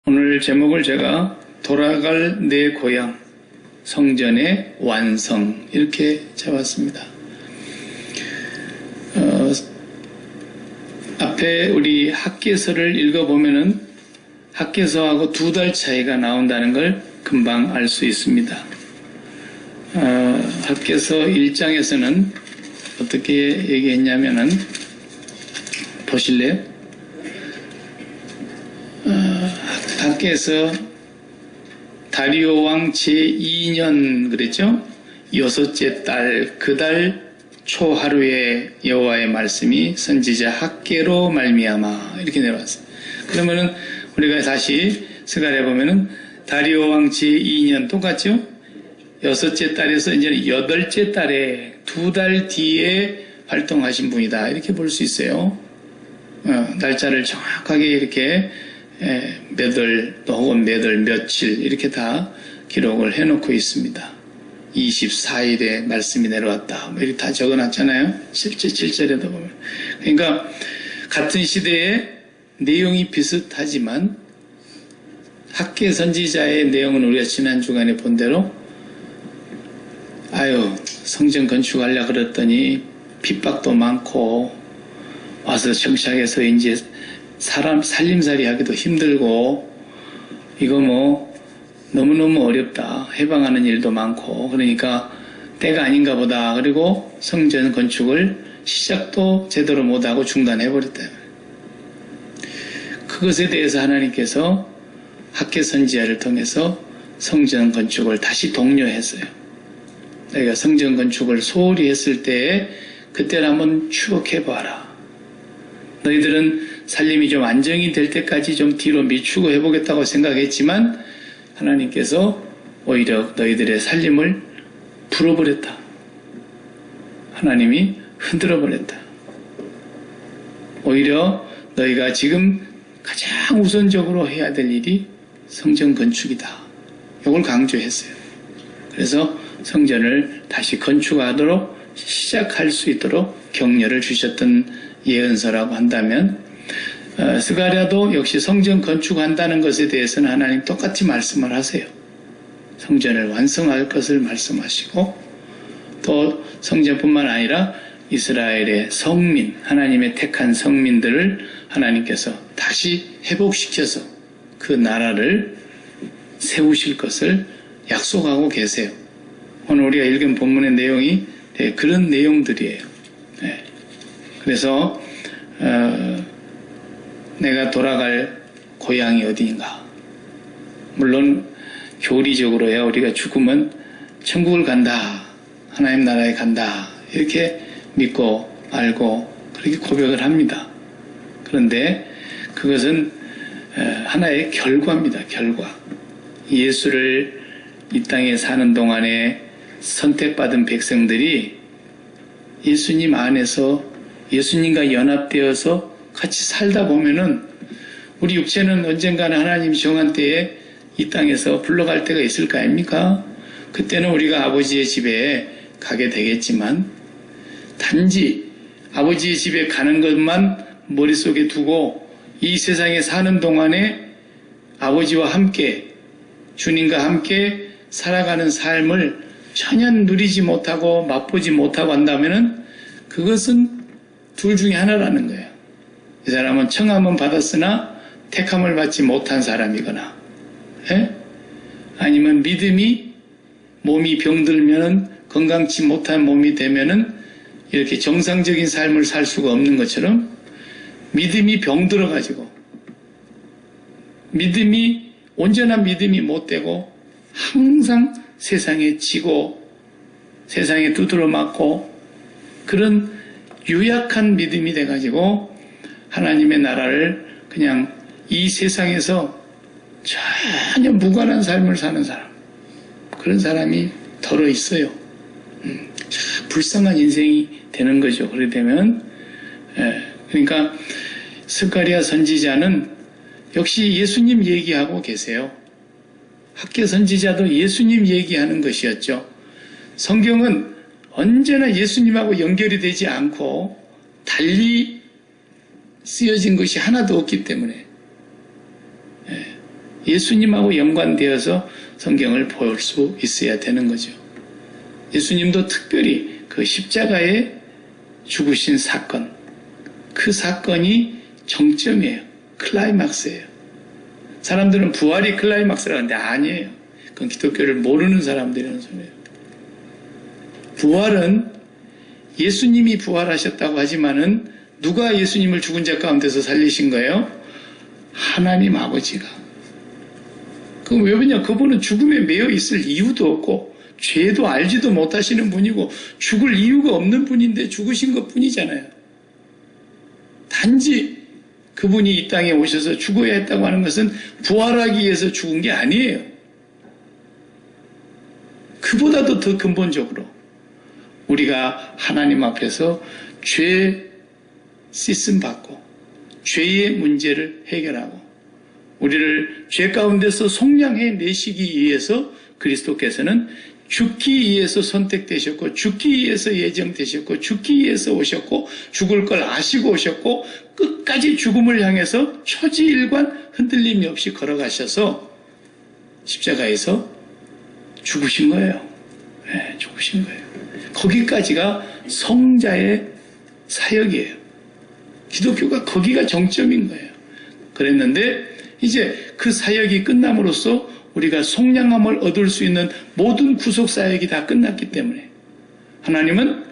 오늘 제목을 제가 돌아갈 내 고향, 성전의 완성 이렇게 잡았습니다. 앞에 우리 학개서를 읽어보면은 학개서하고 2달 차이가 나온다는 걸 금방 알 수 있습니다. 학개서 1장에서는 어떻게 얘기했냐면은 보실래요? 학개서 다리오 왕 제2년 그랬죠? 6째 달 그 달 초하루에 여호와의 말씀이 선지자 학개로 말미암아 이렇게 내려왔어요. 그러면은 우리가 다시 스가랴 보면은 다리오 왕 제2년 똑같죠? 6째 달에서 이제 8째 달에 2달 뒤에 활동하신 분이다 이렇게 볼 수 있어요. 날짜를 정확하게 이렇게 몇 월 혹은 몇 월 며칠 이렇게 다 기록을 해놓고 있습니다. 24일에 말씀이 내려왔다 뭐 이렇게 다 적어놨잖아요. 실제 7절에도 보면. 그러니까 같은 시대에 내용이 비슷하지만 학개 선지자의 내용은 우리가 지난 주간에 본 대로 성전 건축하려고 그랬더니 핍박도 많고 와서 정착해서 이제 사람 살림살이 하기도 힘들고 이거 뭐 너무너무 어렵다. 해방하는 일도 많고 그러니까 때가 아닌가 보다. 그리고 성전 건축을 시작도 제대로 못하고 중단해버렸다. 그것에 대해서 하나님께서 학개 선지자를 통해서 성전 건축을 다시 독려했어요. 내가 성전 건축을 소홀히 했을 때에 그때를 한번 추억해봐라. 너희들은 살림이 좀 안정이 될 때까지 좀 뒤로 미추고 해보겠다고 생각했지만 하나님께서 오히려 너희들의 살림을 풀어버렸다. 하나님이 흔들어버렸다. 오히려 너희가 지금 가장 우선적으로 해야 될 일이 성전 건축이다. 이걸 강조했어요. 그래서 성전을 다시 건축하도록 시작할 수 있도록 격려를 주셨던 예언서라고 한다면 스가랴도 역시 성전 건축한다는 것에 대해서는 하나님 똑같이 말씀을 하세요. 성전을 완성할 것을 말씀하시고 또 성전뿐만 아니라 이스라엘의 성민, 하나님의 택한 성민들을 하나님께서 다시 회복시켜서 그 나라를 세우실 것을 약속하고 계세요. 오늘 우리가 읽은 본문의 내용이 그런 내용들이에요. 그래서 내가 돌아갈 고향이 어디인가. 물론 교리적으로야 우리가 죽으면 천국을 간다. 하나님 나라에 간다. 이렇게 믿고 알고 그렇게 고백을 합니다. 그런데 그것은 하나의 결과입니다. 결과. 예수를 이 땅에 사는 동안에 선택받은 백성들이 예수님 안에서 예수님과 연합되어서 같이 살다 보면은 우리 육체는 언젠가는 하나님 정한 때에 이 땅에서 불러갈 때가 있을 거 아닙니까? 그때는 우리가 아버지의 집에 가게 되겠지만 단지 아버지의 집에 가는 것만 머릿속에 두고 이 세상에 사는 동안에 아버지와 함께 주님과 함께 살아가는 삶을 전혀 누리지 못하고 맛보지 못하고 한다면은 그것은 둘 중에 하나라는 거예요. 이 사람은 청함은 받았으나 택함을 받지 못한 사람이거나 아니면 믿음이 몸이 병들면은 건강치 못한 몸이 되면은 이렇게 정상적인 삶을 살 수가 없는 것처럼 믿음이 병들어가지고 온전한 믿음이 못 되고 항상 세상에 지고 세상에 두드러 맞고 그런 유약한 믿음이 돼가지고 하나님의 나라를 그냥 이 세상에서 전혀 무관한 삶을 사는 사람, 그런 사람이 덜어 있어요. 불쌍한 인생이 되는 거죠. 그렇게 되면 그러니까 스가랴 선지자는 역시 예수님 얘기하고 계세요. 학개 선지자도 예수님 얘기하는 것이었죠. 성경은 언제나 예수님하고 연결이 되지 않고 달리 쓰여진 것이 하나도 없기 때문에 예수님하고 연관되어서 성경을 볼 수 있어야 되는 거죠. 예수님도 특별히 그 십자가에 죽으신 사건, 그 사건이 정점이에요. 클라이막스예요. 사람들은 부활이 클라이막스라고 하는데 아니에요. 그건 기독교를 모르는 사람들이라는 소리예요. 부활은 예수님이 부활하셨다고 하지만은 누가 예수님을 죽은 자 가운데서 살리신 거예요? 하나님 아버지가. 그럼 왜 그러냐? 그분은 죽음에 매여 있을 이유도 없고 죄도 알지도 못하시는 분이고 죽을 이유가 없는 분인데 죽으신 것뿐이잖아요. 단지 그분이 이 땅에 오셔서 죽어야 했다고 하는 것은 부활하기 위해서 죽은 게 아니에요. 그보다도 더 근본적으로 우리가 하나님 앞에서 죄 씻음 받고 죄의 문제를 해결하고 우리를 죄 가운데서 속량해 내시기 위해서 그리스도께서는 죽기 위해서 선택되셨고 죽기 위해서 예정되셨고 죽기 위해서 오셨고 죽을 걸 아시고 오셨고 끝까지 죽음을 향해서 초지일관 흔들림이 없이 걸어가셔서 십자가에서 죽으신 거예요. 네, 죽으신 거예요. 거기까지가 성자의 사역이에요. 기독교가 거기가 정점인 거예요. 그랬는데 이제 그 사역이 끝남으로써 우리가 속량함을 얻을 수 있는 모든 구속 사역이 다 끝났기 때문에 하나님은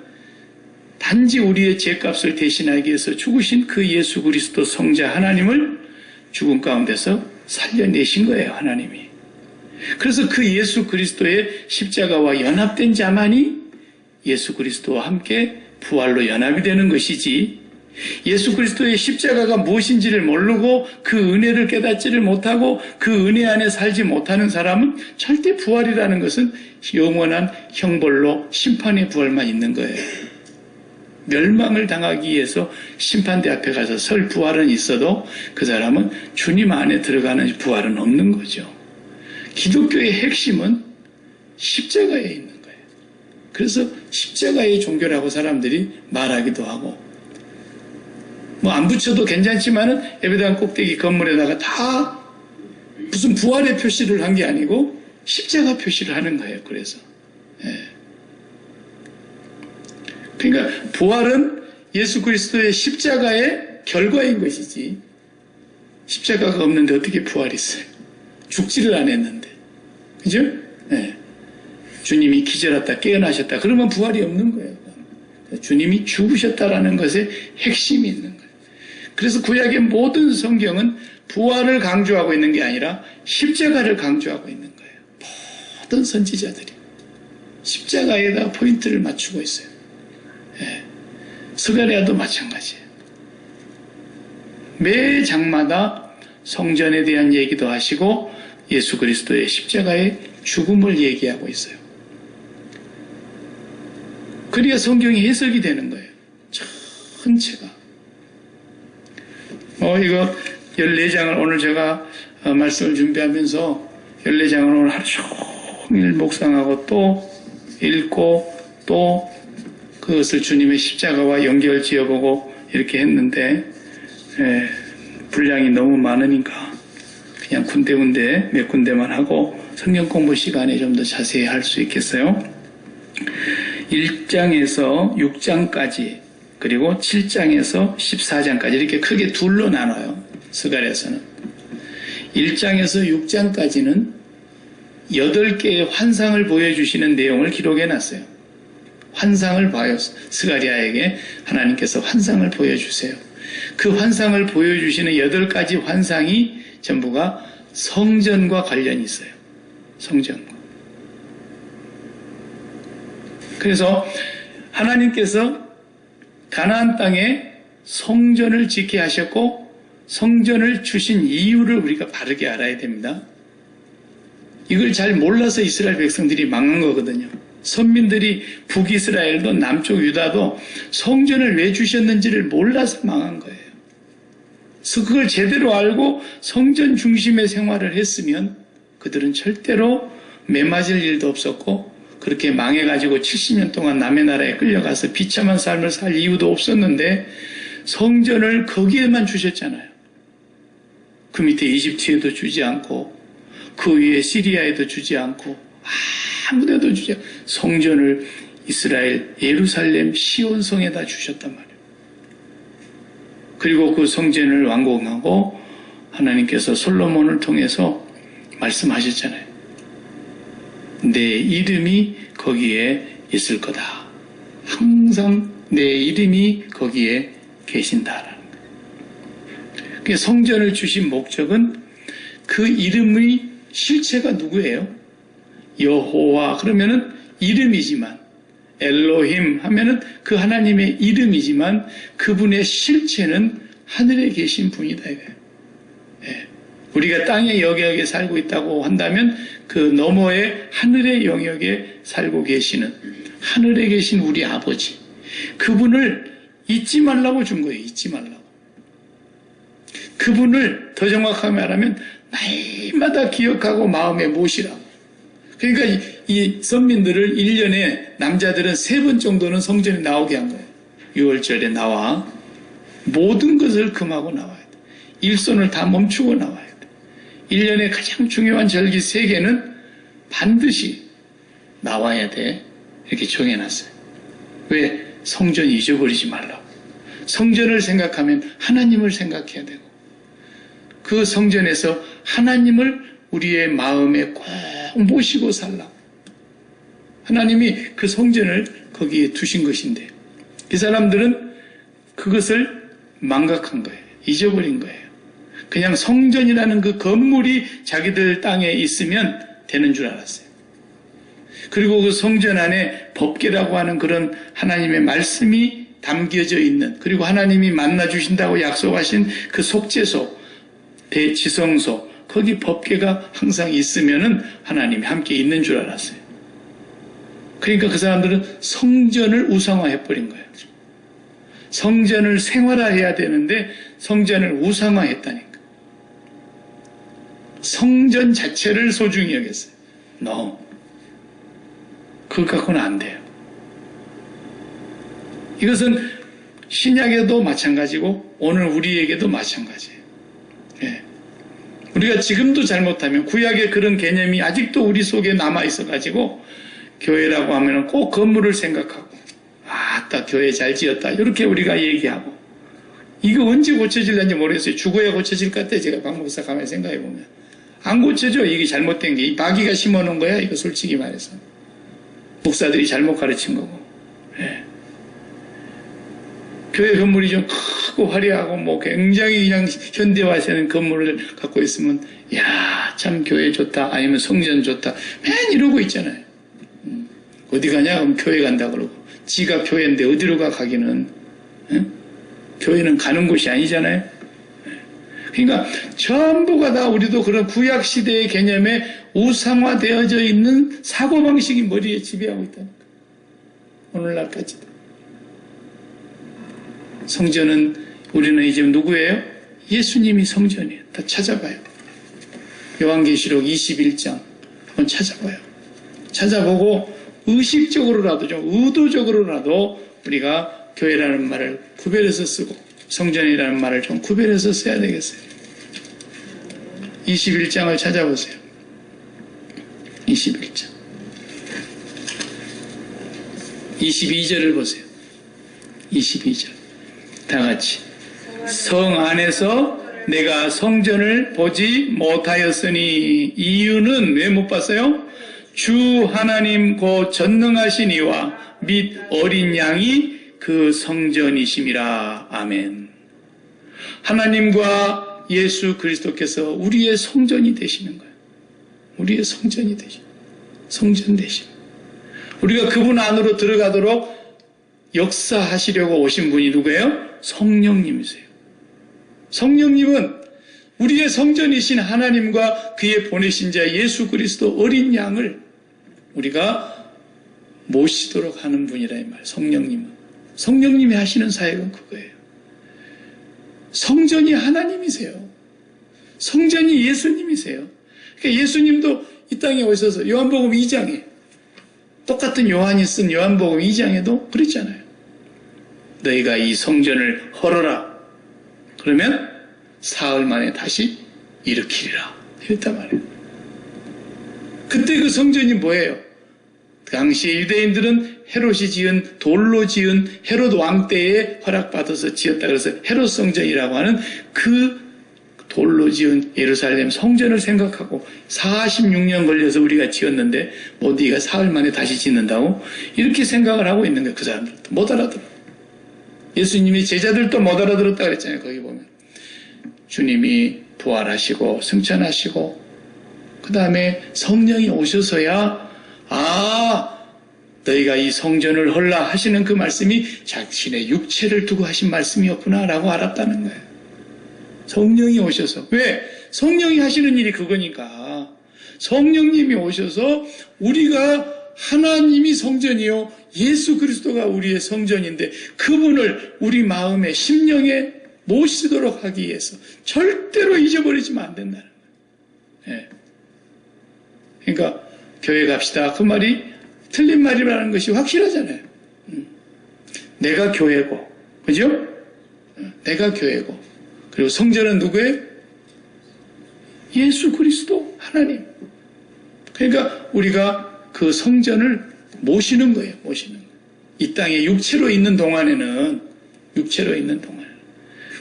단지 우리의 죄값을 대신하기 위해서 죽으신 그 예수 그리스도 성자 하나님을 죽음 가운데서 살려내신 거예요. 하나님이. 그래서 그 예수 그리스도의 십자가와 연합된 자만이 예수 그리스도와 함께 부활로 연합이 되는 것이지 예수 그리스도의 십자가가 무엇인지를 모르고 그 은혜를 깨닫지를 못하고 그 은혜 안에 살지 못하는 사람은 절대 부활이라는 것은 영원한 형벌로 심판의 부활만 있는 거예요. 멸망을 당하기 위해서 심판대 앞에 가서 설 부활은 있어도 그 사람은 주님 안에 들어가는 부활은 없는 거죠. 기독교의 핵심은 십자가에 있는 거예요. 그래서 십자가의 종교라고 사람들이 말하기도 하고 뭐 안 붙여도 괜찮지만은 예배당 꼭대기 건물에다가 다 무슨 부활의 표시를 한 게 아니고 십자가 표시를 하는 거예요. 그래서 그러니까 부활은 예수 그리스도의 십자가의 결과인 것이지 십자가가 없는데 어떻게 부활이 있어요? 죽지를 안 했는데 그죠? 주님이 기절했다 깨어나셨다 그러면 부활이 없는 거예요. 주님이 죽으셨다라는 것에 핵심이 있는 거예요. 그래서 구약의 모든 성경은 부활을 강조하고 있는 게 아니라 십자가를 강조하고 있는 거예요. 모든 선지자들이 십자가에다 포인트를 맞추고 있어요. 스가랴도 마찬가지예요. 매 장마다 성전에 대한 얘기도 하시고 예수 그리스도의 십자가의 죽음을 얘기하고 있어요. 그래야 성경이 해석이 되는 거예요. 전체가. 이거 14장을 오늘 제가 말씀을 준비하면서 14장을 오늘 하루 종일 묵상하고 또 읽고 또 그것을 주님의 십자가와 연결 지어보고 이렇게 했는데 분량이 너무 많으니까 그냥 군데군데 몇 군데만 하고 성경 공부 시간에 좀 더 자세히 할 수 있겠어요? 1장에서 6장까지 그리고 7장에서 14장까지 이렇게 크게 둘로 나눠요. 스가랴서는 1장에서 6장까지는 8개의 환상을 보여주시는 내용을 기록해놨어요. 환상을 봐요. 스가랴에게 하나님께서 환상을 보여주세요. 그 환상을 보여주시는 8가지 환상이 전부가 성전과 관련이 있어요. 성전과. 그래서 하나님께서 가나안 땅에 성전을 짓게 하셨고 성전을 주신 이유를 우리가 바르게 알아야 됩니다. 이걸 잘 몰라서 이스라엘 백성들이 망한 거거든요. 선민들이 북이스라엘도 남쪽 유다도 성전을 왜 주셨는지를 몰라서 망한 거예요. 그래서 그걸 제대로 알고 성전 중심의 생활을 했으면 그들은 절대로 매맞을 일도 없었고 그렇게 망해가지고 70년 동안 남의 나라에 끌려가서 비참한 삶을 살 이유도 없었는데 성전을 거기에만 주셨잖아요. 그 밑에 이집트에도 주지 않고 그 위에 시리아에도 주지 않고 아무데도 주지 않고 성전을 이스라엘 예루살렘 시온성에다 주셨단 말이에요. 그리고 그 성전을 완공하고 하나님께서 솔로몬을 통해서 말씀하셨잖아요. 내 이름이 거기에 있을 거다. 항상 내 이름이 거기에 계신다라는 거예요. 그러니까 성전을 주신 목적은 그 이름의 실체가 누구예요? 여호와 그러면은 이름이지만 엘로힘 하면은 그 하나님의 이름이지만 그분의 실체는 하늘에 계신 분이다 이거예요. 예. 우리가 땅의 영역에 살고 있다고 한다면 그 너머의 하늘의 영역에 살고 계시는 하늘에 계신 우리 아버지 그분을 잊지 말라고 준 거예요. 잊지 말라고. 그분을 더 정확하게 말하면 날마다 기억하고 마음에 모시라고. 그러니까 이 선민들을 1년에 남자들은 3번 정도는 성전에 나오게 한 거예요. 6월절에 나와 모든 것을 금하고 나와야 돼. 일손을 다 멈추고 나와야 돼. 1년에 가장 중요한 절기 3개는 반드시 나와야 돼. 이렇게 정해놨어요. 왜? 성전 잊어버리지 말라고. 성전을 생각하면 하나님을 생각해야 되고 그 성전에서 하나님을 우리의 마음에 꼭 모시고 살라. 하나님이 그 성전을 거기에 두신 것인데 이 사람들은 그것을 망각한 거예요. 잊어버린 거예요. 그냥 성전이라는 그 건물이 자기들 땅에 있으면 되는 줄 알았어요. 그리고 그 성전 안에 법궤라고 하는 그런 하나님의 말씀이 담겨져 있는 그리고 하나님이 만나주신다고 약속하신 그 속죄소, 대지성소 거기 법궤가 항상 있으면은 하나님이 함께 있는 줄 알았어요. 그러니까 그 사람들은 성전을 우상화해버린 거예요. 성전을 생활화해야 되는데 성전을 우상화했다니까. 성전 자체를 소중히 여겼어요. No. 그거 갖고는 안 돼요. 이것은 신약에도 마찬가지고 오늘 우리에게도 마찬가지예요. 예. 우리가 지금도 잘못하면 구약의 그런 개념이 아직도 우리 속에 남아있어가지고 교회라고 하면 꼭 건물을 생각하고 아따 교회 잘 지었다 이렇게 우리가 얘기하고 이거 언제 고쳐질는지 모르겠어요. 죽어야 고쳐질 것 같아요. 제가 박 목사 가만히 생각해보면 안 고쳐져. 이게 잘못된 게 이 마귀가 심어놓은 거야. 이거 솔직히 말해서 목사들이 잘못 가르친 거고. 예. 교회 건물이 좀 크고 화려하고 뭐 굉장히 그냥 현대화되는 건물을 갖고 있으면 야, 참 교회 좋다 아니면 성전 좋다 맨 이러고 있잖아요. 어디 가냐 그럼 교회 간다 그러고 지가 교회인데 어디로 가기는 교회는 가는 곳이 아니잖아요. 그러니까 전부가 다 우리도 그런 구약시대의 개념에 우상화되어져 있는 사고방식이 머리에 지배하고 있다니까. 오늘날까지도. 성전은 우리는 이제 누구예요? 예수님이 성전이에요. 다 찾아봐요. 요한계시록 21장 한번 찾아봐요. 찾아보고 의식적으로라도 좀 의도적으로라도 우리가 교회라는 말을 구별해서 쓰고 성전이라는 말을 좀 구별해서 써야 되겠어요. 21장을 찾아보세요. 21장 22절을 보세요. 22절 다 같이 성 안에서 내가 성전을 보지 못하였으니 이유는 왜 못 봤어요? 주 하나님 곧 전능하신 이와 및 어린 양이 그 성전이심이라. 아멘. 하나님과 예수 그리스도께서 우리의 성전이 되시는 거예요. 우리의 성전이 되시는 성전 되시는 우리가 그분 안으로 들어가도록 역사하시려고 오신 분이 누구예요? 성령님이세요. 성령님은 우리의 성전이신 하나님과 그의 보내신 자 예수 그리스도 어린 양을 우리가 모시도록 하는 분이라 이 말. 성령님은. 성령님이 하시는 사역은 그거예요. 성전이 하나님이세요. 성전이 예수님이세요. 그러니까 예수님도 이 땅에 오셔서 요한복음 2장에 똑같은 요한이 쓴 요한복음 2장에도 그랬잖아요. 너희가 이 성전을 헐어라. 그러면 사흘 만에 다시 일으키리라. 이랬단 말이에요. 그때 그 성전이 뭐예요? 당시 유대인들은 헤롯이 지은, 돌로 지은 헤롯 왕 때에 허락받아서 지었다. 그래서 헤롯 성전이라고 하는 그 돌로 지은 예루살렘 성전을 생각하고 46년 걸려서 우리가 지었는데 네가 사흘 만에 다시 짓는다고? 이렇게 생각을 하고 있는 거예요. 그 사람들도 못 알아들어. 예수님이 제자들도 못 알아들었다 그랬잖아요. 거기 보면 주님이 부활하시고 승천하시고 그 다음에 성령이 오셔서야 너희가 이 성전을 헐라 하시는 그 말씀이 자신의 육체를 두고 하신 말씀이었구나 라고 알았다는 거예요. 성령이 오셔서. 왜? 성령이 하시는 일이 그거니까. 성령님이 오셔서 우리가 하나님이 성전이요 예수 그리스도가 우리의 성전인데 그분을 우리 마음에 심령에 모시도록 하기 위해서 절대로 잊어버리지면 안 된다는 거예요. 예. 그러니까 교회 갑시다. 그 말이 틀린 말이라는 것이 확실하잖아요. 내가 교회고, 그죠? 내가 교회고. 그리고 성전은 누구예요? 예수 그리스도 하나님. 그러니까 우리가 그 성전을 모시는 거예요. 모시는 거예요. 이 땅에 육체로 있는 동안에는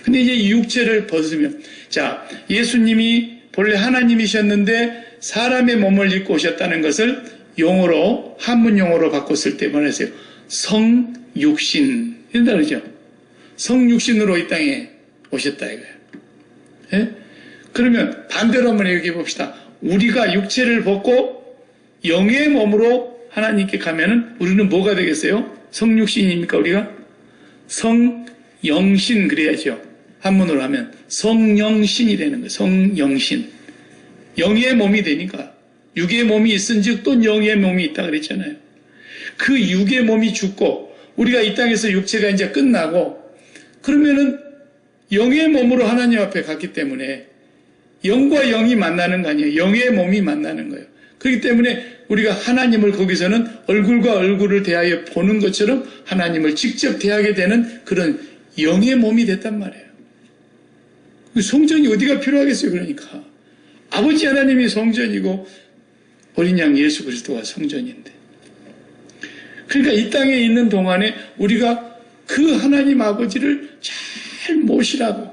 근데 이제 이 육체를 벗으면 자, 예수님이 본래 하나님이셨는데 사람의 몸을 입고 오셨다는 것을 용어로 한문 용어로 바꿨을 때 말하세요. 성육신 이런다 그러죠. 성육신으로 이 땅에 오셨다 이거예요. 예? 그러면 반대로 한번 얘기해 봅시다. 우리가 육체를 벗고 영의 몸으로 하나님께 가면은 우리는 뭐가 되겠어요? 성육신입니까 우리가? 성영신 그래야죠. 한문으로 하면 성영신이 되는 거예요. 성영신. 영의 몸이 되니까 육의 몸이 있은즉 또 영의 몸이 있다 그랬잖아요. 그 육의 몸이 죽고 우리가 이 땅에서 육체가 이제 끝나고 그러면은 영의 몸으로 하나님 앞에 갔기 때문에 영과 영이 만나는 거 아니에요. 영의 몸이 만나는 거예요. 그렇기 때문에 우리가 하나님을 거기서는 얼굴과 얼굴을 대하여 보는 것처럼 하나님을 직접 대하게 되는 그런 영의 몸이 됐단 말이에요. 성전이 어디가 필요하겠어요. 그러니까 아버지 하나님이 성전이고 어린 양 예수 그리스도가 성전인데 그러니까 이 땅에 있는 동안에 우리가 그 하나님 아버지를 잘 모시라고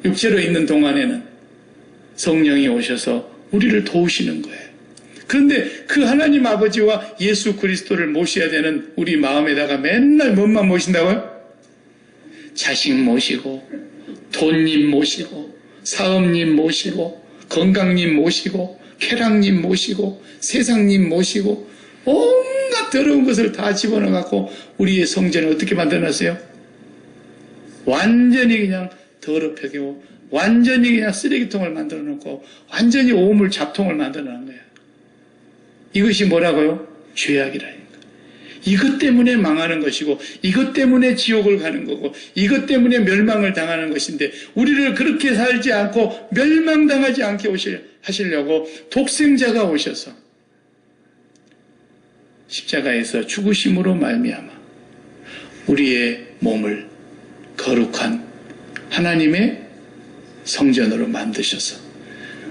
육체로 있는 동안에는 성령이 오셔서 우리를 도우시는 거예요. 그런데 그 하나님 아버지와 예수 그리스도를 모셔야 되는 우리 마음에다가 맨날 뭔만 모신다고요? 자식 모시고 돈님 모시고 사업님 모시고 건강님 모시고 쾌락님 모시고 세상님 모시고 온갖 더러운 것을 다 집어넣어갖고 우리의 성전을 어떻게 만들어놨어요? 완전히 그냥 더럽혀고 완전히 그냥 쓰레기통을 만들어놓고 완전히 오물 잡통을 만들어놓은 거예요. 이것이 뭐라고요? 죄악이라니까. 이것 때문에 망하는 것이고 이것 때문에 지옥을 가는 거고 이것 때문에 멸망을 당하는 것인데 우리를 그렇게 살지 않고 멸망당하지 않게 하시려고 독생자가 오셔서 십자가에서 죽으심으로 말미암아 우리의 몸을 거룩한 하나님의 성전으로 만드셔서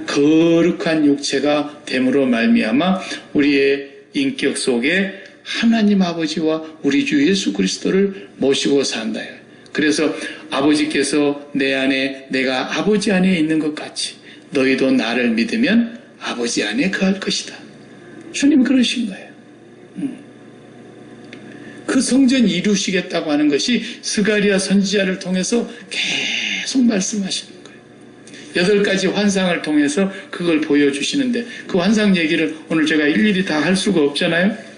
거룩한 육체가 됨으로 말미암아 우리의 인격 속에 하나님 아버지와 우리 주 예수 그리스도를 모시고 산다. 그래서 아버지께서 내 안에 내가 아버지 안에 있는 것 같이 너희도 나를 믿으면 아버지 안에 거할 것이다. 주님 그러신 거예요. 그 성전 이루시겠다고 하는 것이 스가랴 선지자를 통해서 계속 말씀하시는 거예요. 8가지 환상을 통해서 그걸 보여주시는데 그 환상 얘기를 오늘 제가 일일이 다 할 수가 없잖아요.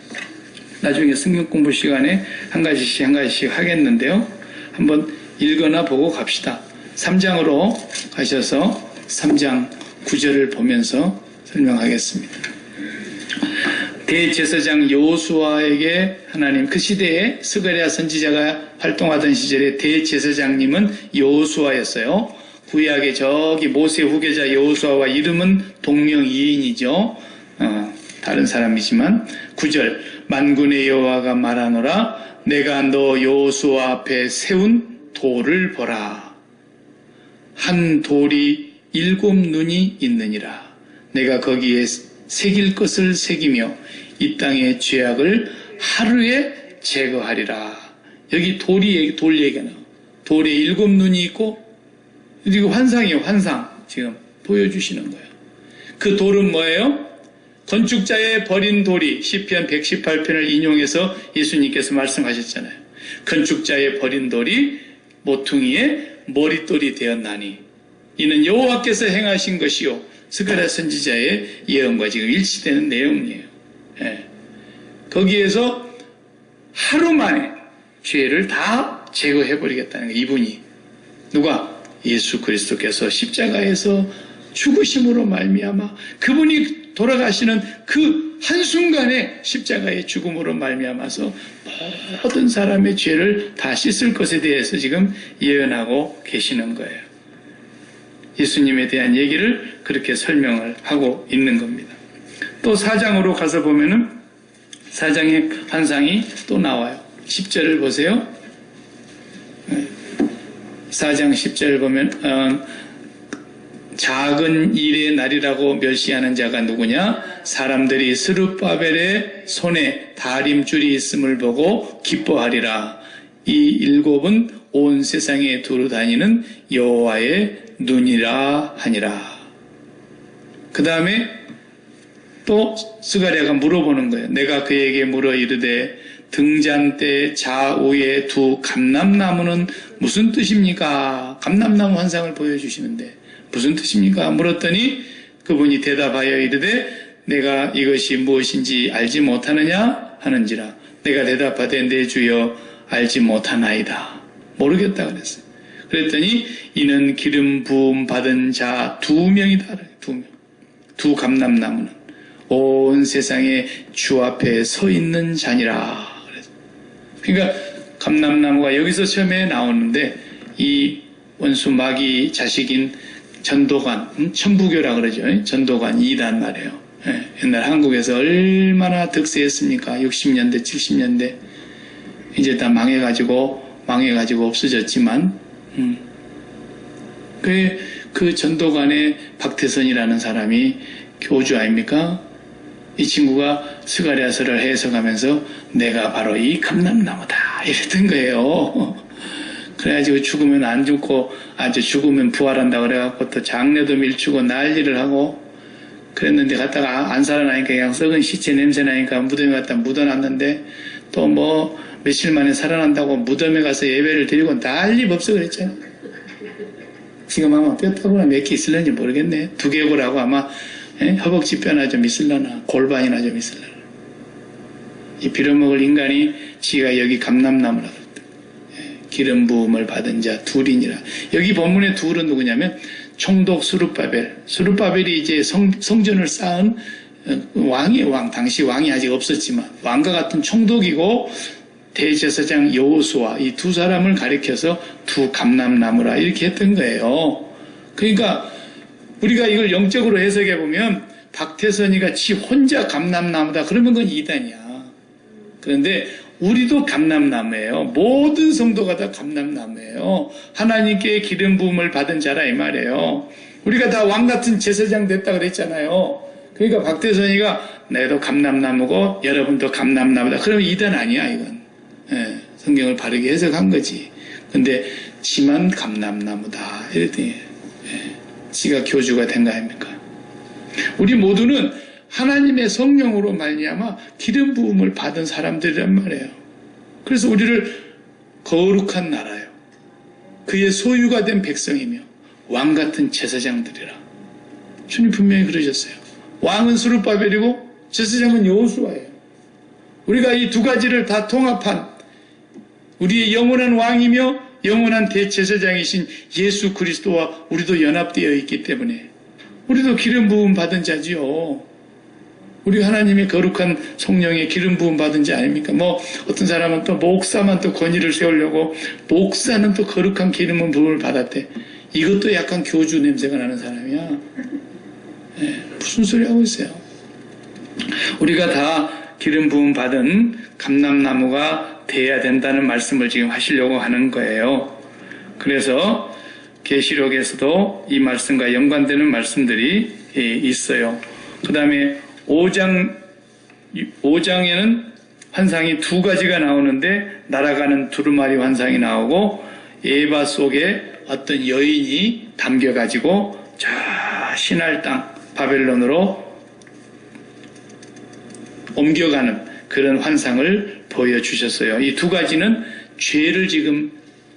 나중에 성경 공부 시간에 한 가지씩 하겠는데요. 한번 읽거나 보고 갑시다. 3장으로 가셔서 3장 9절을 보면서 설명하겠습니다. 대제사장 여호수아에게 하나님 그 시대에 스가랴 선지자가 활동하던 시절에 대제사장님은 여호수아였어요. 구약의 저기 모세 후계자 여호수아와 이름은 동명이인이죠. 다른 사람이지만 9절 만군의 여호와가 말하노라 내가 너 여호수아 앞에 세운 돌을 보라. 한 돌이 7 눈이 있느니라. 내가 거기에 새길 것을 새기며 이 땅의 죄악을 하루에 제거하리라. 여기 돌 얘기가 나와요. 돌에 7눈이 있고, 그리고 환상이에요. 환상 지금 보여주시는 거예요. 그 돌은 뭐예요? 건축자의 버린 돌이 시편 118편을 인용해서 예수님께서 말씀하셨잖아요. 건축자의 버린 돌이 모퉁이의 머릿돌이 되었나니 이는 여호와께서 행하신 것이요 스가랴 선지자의 예언과 지금 일치되는 내용이에요. 예. 거기에서 하루 만에 죄를 다 제거해버리겠다는 거예요. 이분이 누가? 예수 그리스도께서 십자가에서 죽으심으로 말미암아 그분이 돌아가시는 그 한순간에 십자가의 죽음으로 말미암아서 모든 사람의 죄를 다 씻을 것에 대해서 지금 예언하고 계시는 거예요. 예수님에 대한 얘기를 그렇게 설명을 하고 있는 겁니다. 또 4장으로 가서 보면은 4장의 환상이 또 나와요. 10절을 보세요. 4장 10절 보면 작은 일의 날이라고 멸시하는 자가 누구냐? 사람들이 스룹바벨의 손에 다림줄이 있음을 보고 기뻐하리라. 이 7은 온 세상에 두루 다니는 여호와의 눈이라 하니라. 그 다음에 또 스가랴가 물어보는 거예요. 내가 그에게 물어 이르되 등잔대 좌우에 두 감람나무는 무슨 뜻입니까? 감람나무 환상을 보여주시는데 무슨 뜻입니까? 물었더니 그분이 대답하여 이르되 내가 이것이 무엇인지 알지 못하느냐 하는지라. 내가 대답하되 내 주여 알지 못하나이다. 모르겠다 그랬어요. 그랬더니 이는 기름 부음 받은 자 2명이다. 2명. 두 감람나무는 온 세상에 주 앞에 서 있는 자니라. 그러니까 감람나무가 여기서 처음에 나오는데 이 원수 마귀 자식인 전도관, 천부교라 그러죠. 전도관 2단 말이에요. 옛날 한국에서 얼마나 득세했습니까? 60년대, 70년대. 이제 다 망해가지고 없어졌지만, 그 전도관의 박태선이라는 사람이 교주 아닙니까? 이 친구가 스가랴서를 해석하면서 내가 바로 이 감람나무다 이랬던 거예요. 그래가지고 죽으면 안 죽고 아주 죽으면 부활한다 그래갖고 또 장례도 밀주고 난리를 하고 그랬는데 갔다가 안 살아나니까 그냥 썩은 시체 냄새 나니까 무덤에 갖다 묻어놨는데 또 뭐 며칠 만에 살아난다고 무덤에 가서 예배를 드리고 난리 법석 그랬잖아요. 지금 아마 뼈다구나 몇 개 있을런지 모르겠네. 두개골하고 아마 허벅지 뼈나 좀 있을려나 골반이나 좀 있을려나. 이 빌어먹을 인간이 지가 여기 감람나무라 그랬다. 기름 부음을 받은 자 둘이니라. 여기 본문의 둘은 누구냐면 총독 스룹바벨이 이제 성전을 쌓은 왕이에요. 왕. 당시 왕이 아직 없었지만 왕과 같은 총독이고 대제사장 여호수아 이 두 사람을 가리켜서 두 감람나무라 이렇게 했던 거예요. 그러니까 우리가 이걸 영적으로 해석해 보면 박태선이가 지 혼자 감람나무다 그러면 그건 이단이야. 그런데 우리도 감람나무예요. 모든 성도가 다 감람나무예요. 하나님께 기름 부음을 받은 자라 이 말이에요. 우리가 다 왕 같은 제사장 됐다 그랬잖아요. 그러니까 박태선이가 내도 감람나무고 여러분도 감람나무다. 그러면 이단 아니야 이건. 성경을 바르게 해석한 거지. 근데 지만 감람나무다 이랬더니 지가 교주가 된 거 아닙니까? 우리 모두는 하나님의 성령으로 말미암아 기름 부음을 받은 사람들이란 말이에요. 그래서 우리를 거룩한 나라요. 그의 소유가 된 백성이며 왕 같은 제사장들이라. 주님 분명히 그러셨어요. 왕은 스룹바벨이고 제사장은 여호수아예요. 우리가 이 두 가지를 다 통합한 우리의 영원한 왕이며 영원한 대제사장이신 예수 그리스도와 우리도 연합되어 있기 때문에 우리도 기름 부음 받은 자지요. 우리 하나님의 거룩한 성령의 기름 부음 받은 자 아닙니까? 뭐 어떤 사람은 또 목사만 또 권위를 세우려고 목사는 또 거룩한 기름 부음을 받았대. 이것도 약간 교주 냄새가 나는 사람이야. 무슨 소리 하고 있어요? 우리가 다 기름 부음 받은 감람나무가 돼야 된다는 말씀을 지금 하시려고 하는 거예요. 그래서 계시록에서도 이 말씀과 연관되는 말씀들이 있어요. 그 다음에 5장에는 환상이 두 가지가 나오는데 날아가는 두루마리 환상이 나오고 에바 속에 어떤 여인이 담겨가지고 저 신할 땅 바벨론으로 옮겨가는 그런 환상을 보여주셨어요. 이 두 가지는 죄를 지금